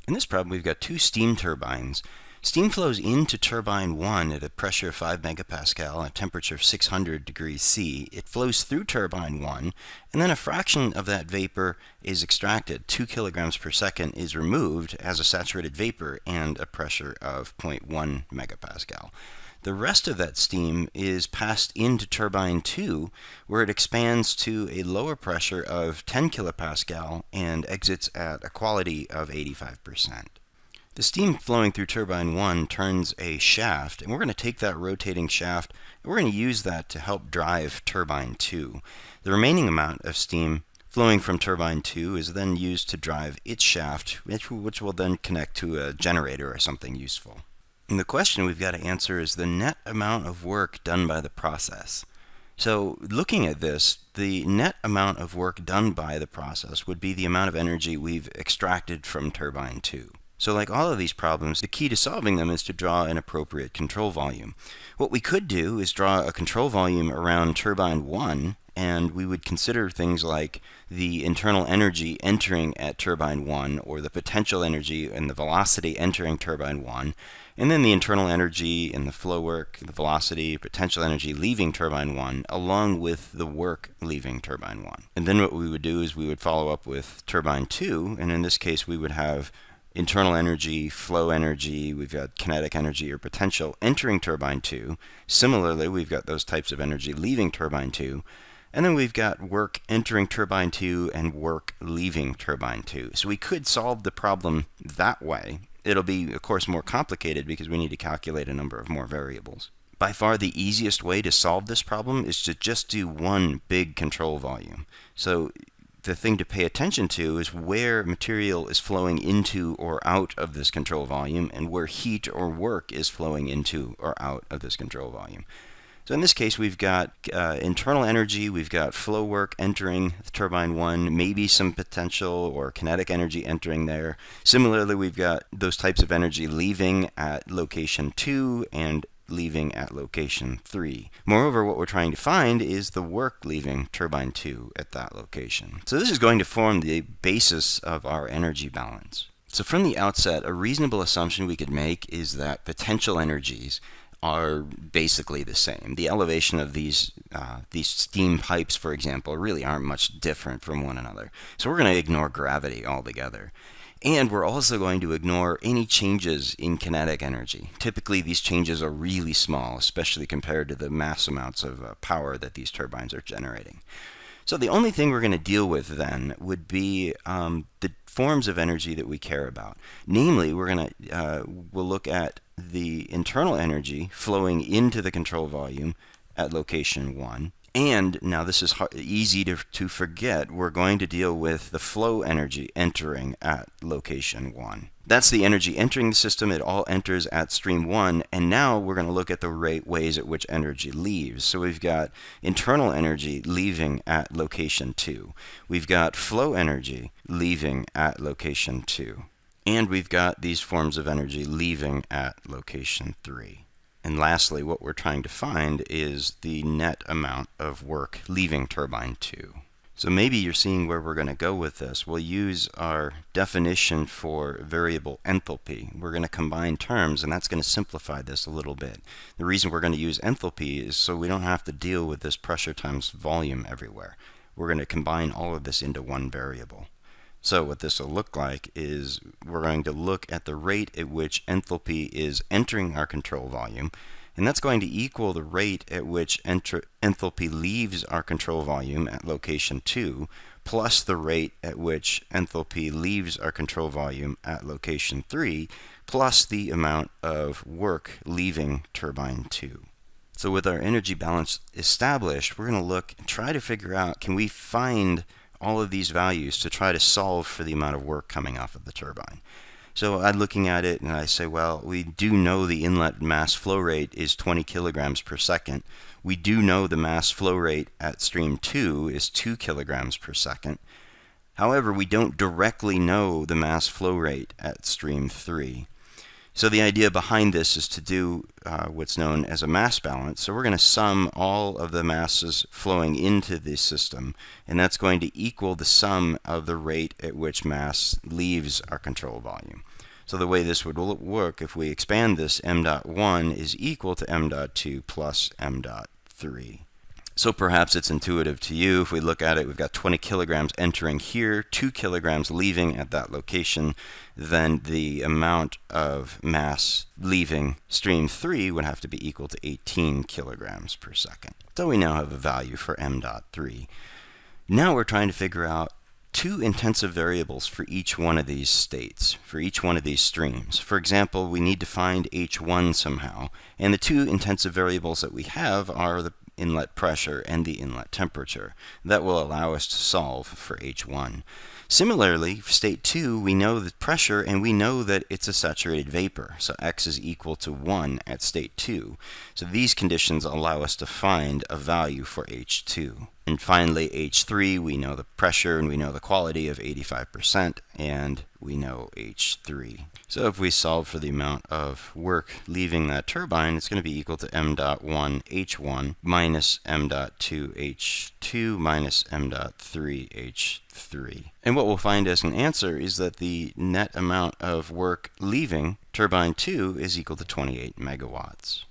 In this problem, we've got two steam turbines. Steam flows into turbine 1 at a pressure of 5 megapascal and a temperature of 600 degrees C. It flows through turbine 1, and then a fraction of that vapor is extracted. 2 kilograms per second is removed as a saturated vapor and a pressure of 0.1 megapascal. The rest of that steam is passed into turbine 2, where it expands to a lower pressure of 10 kilopascal and exits at a quality of 85%. The steam flowing through turbine 1 turns a shaft, and we're going to take that rotating shaft and we're going to use that to help drive turbine 2. The remaining amount of steam flowing from turbine 2 is then used to drive its shaft, which will then connect to a generator or something useful. And the question we've got to answer is the net amount of work done by the process. So looking at this, the net amount of work done by the process would be the amount of energy we've extracted from turbine 2. So like all of these problems, the key to solving them is to draw an appropriate control volume. What we could do is draw a control volume around turbine 1, and we would consider things like the internal energy entering at turbine 1, or the potential energy and the velocity entering turbine 1, and then the internal energy and the flow work, the velocity, potential energy leaving turbine 1, along with the work leaving turbine 1. And then what we would do is we would follow up with turbine 2, and in this case we would have internal energy, flow energy, we've got kinetic energy or potential entering turbine 2. Similarly, we've got those types of energy leaving turbine 2. And then we've got work entering turbine 2 and work leaving turbine 2. So we could solve the problem that way. It'll be, of course, more complicated because we need to calculate a number of more variables. By far the easiest way to solve this problem is to just do one big control volume. So the thing to pay attention to is where material is flowing into or out of this control volume and where heat or work is flowing into or out of this control volume. So in this case, we've got internal energy, we've got flow work entering turbine 1, maybe some potential or kinetic energy entering there. Similarly, we've got those types of energy leaving at location 2 and leaving at location 3. Moreover, what we're trying to find is the work leaving turbine 2 at that location. So this is going to form the basis of our energy balance. So from the outset, a reasonable assumption we could make is that potential energies are basically the same. The elevation of these steam pipes, for example, really aren't much different from one another. So we're going to ignore gravity altogether. And we're also going to ignore any changes in kinetic energy. Typically, these changes are really small, especially compared to the mass amounts of power that these turbines are generating. So the only thing we're going to deal with then would be the forms of energy that we care about. Namely, we'll look at the internal energy flowing into the control volume at location 1. And now this is easy to forget. We're going to deal with the flow energy entering at location 1. That's the energy entering the system. It all enters at stream 1. And now we're going to look at the ways at which energy leaves. So we've got internal energy leaving at location 2. We've got flow energy leaving at location 2. And we've got these forms of energy leaving at location 3. And lastly, what we're trying to find is the net amount of work leaving turbine 2. So maybe you're seeing where we're going to go with this. We'll use our definition for variable enthalpy. We're going to combine terms, and that's going to simplify this a little bit. The reason we're going to use enthalpy is so we don't have to deal with this pressure times volume everywhere. We're going to combine all of this into one variable. So what this will look like is we're going to look at the rate at which enthalpy is entering our control volume, and that's going to equal the rate at which enthalpy leaves our control volume at location 2, plus the rate at which enthalpy leaves our control volume at location 3, plus the amount of work leaving turbine 2. So with our energy balance established, we're going to look and try to figure out, can we find all of these values to try to solve for the amount of work coming off of the turbine. So I'm looking at it and I say, well, we do know the inlet mass flow rate is 20 kilograms per second. We do know the mass flow rate at stream 2 is 2 kilograms per second. However, we don't directly know the mass flow rate at stream 3. So the idea behind this is to do what's known as a mass balance. So we're going to sum all of the masses flowing into the system, and that's going to equal the sum of the rate at which mass leaves our control volume. So the way this would work, if we expand this, m dot 1 is equal to m dot 2 plus m dot 3. So perhaps it's intuitive to you. If we look at it, we've got 20 kilograms entering here, 2 kilograms leaving at that location. Then the amount of mass leaving stream 3 would have to be equal to 18 kilograms per second. So we now have a value for m dot 3. Now we're trying to figure out two intensive variables for each one of these states, for each one of these streams. For example, we need to find h1 somehow, and the two intensive variables that we have are the inlet pressure and the inlet temperature. That will allow us to solve for h1. Similarly, for state 2, we know the pressure and we know that it's a saturated vapor, so x is equal to 1 at state 2. So these conditions allow us to find a value for h2. And finally, h3, we know the pressure and we know the quality of 85%, and we know h3. So if we solve for the amount of work leaving that turbine, it's going to be equal to m dot 1 h1 minus m dot 2 h2 minus m dot 3 h3. And what we'll find as an answer is that the net amount of work leaving turbine 2 is equal to 28 megawatts.